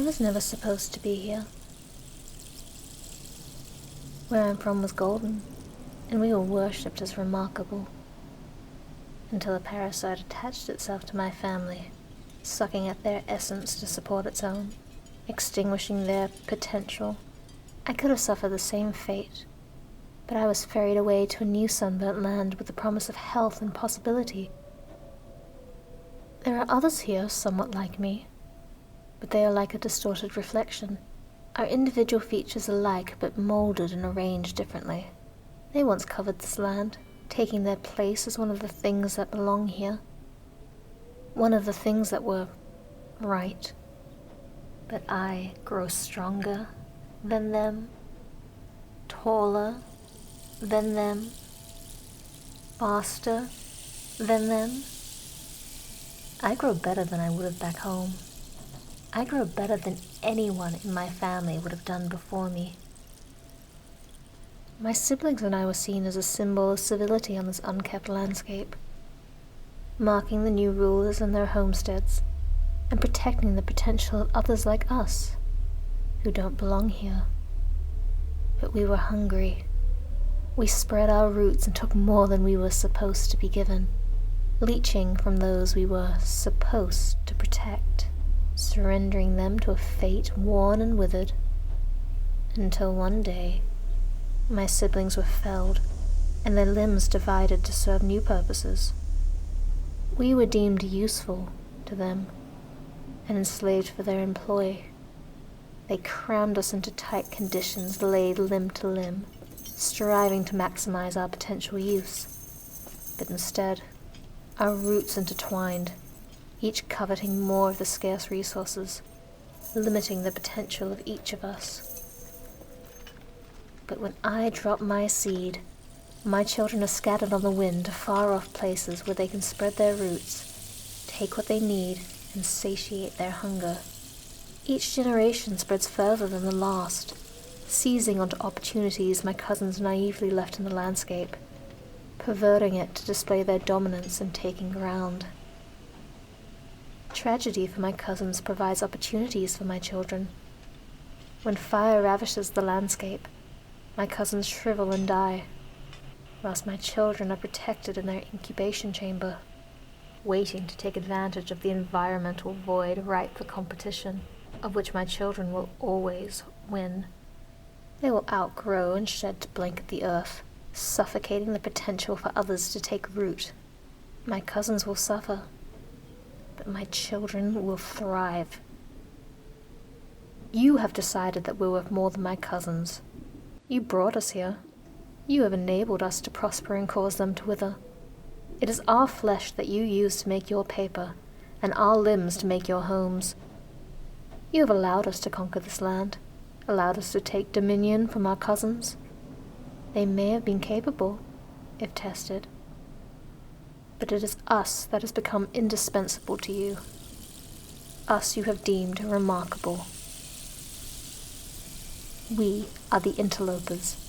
was never supposed to be here. Where I'm from was golden, and we were worshipped as remarkable. Until a parasite attached itself to my family, sucking at their essence to support its own, extinguishing their potential. I could have suffered the same fate, but I was ferried away to a new sunburnt land with the promise of health and possibility. There are others here somewhat like me, but they are like a distorted reflection. Our individual features alike, but molded and arranged differently. They once covered this land, taking their place as one of the things that belong here. One of the things that were right. But I grow stronger than them, taller than them, faster than them. I grow better than I would have back home. I grow better than anyone in my family would have done before me. My siblings and I were seen as a symbol of civility on this unkept landscape, marking the new rulers and their homesteads, and protecting the potential of others like us, who don't belong here. But we were hungry. We spread our roots and took more than we were supposed to be given, leeching from those we were supposed to protect, surrendering them to a fate worn and withered, until one day, my siblings were felled, and their limbs divided to serve new purposes. We were deemed useful to them, and enslaved for their employ. They crammed us into tight conditions, laid limb to limb, striving to maximize our potential use. But instead, our roots intertwined, each coveting more of the scarce resources, limiting the potential of each of us. But when I drop my seed, my children are scattered on the wind to far-off places where they can spread their roots, take what they need, and satiate their hunger. Each generation spreads further than the last, seizing onto opportunities my cousins naively left in the landscape, perverting it to display their dominance and taking ground. Tragedy for my cousins provides opportunities for my children. When fire ravishes the landscape, my cousins shrivel and die, whilst my children are protected in their incubation chamber, waiting to take advantage of the environmental void ripe for competition, of which my children will always win. They will outgrow and shed to blanket the earth, suffocating the potential for others to take root. My cousins will suffer, but my children will thrive. You have decided that we're worth more than my cousins. You brought us here. You have enabled us to prosper and cause them to wither. It is our flesh that you use to make your paper, and our limbs to make your homes. You have allowed us to conquer this land, allowed us to take dominion from our cousins. They may have been capable, if tested, but it is us that has become indispensable to you. Us you have deemed remarkable. We are the Interlopers.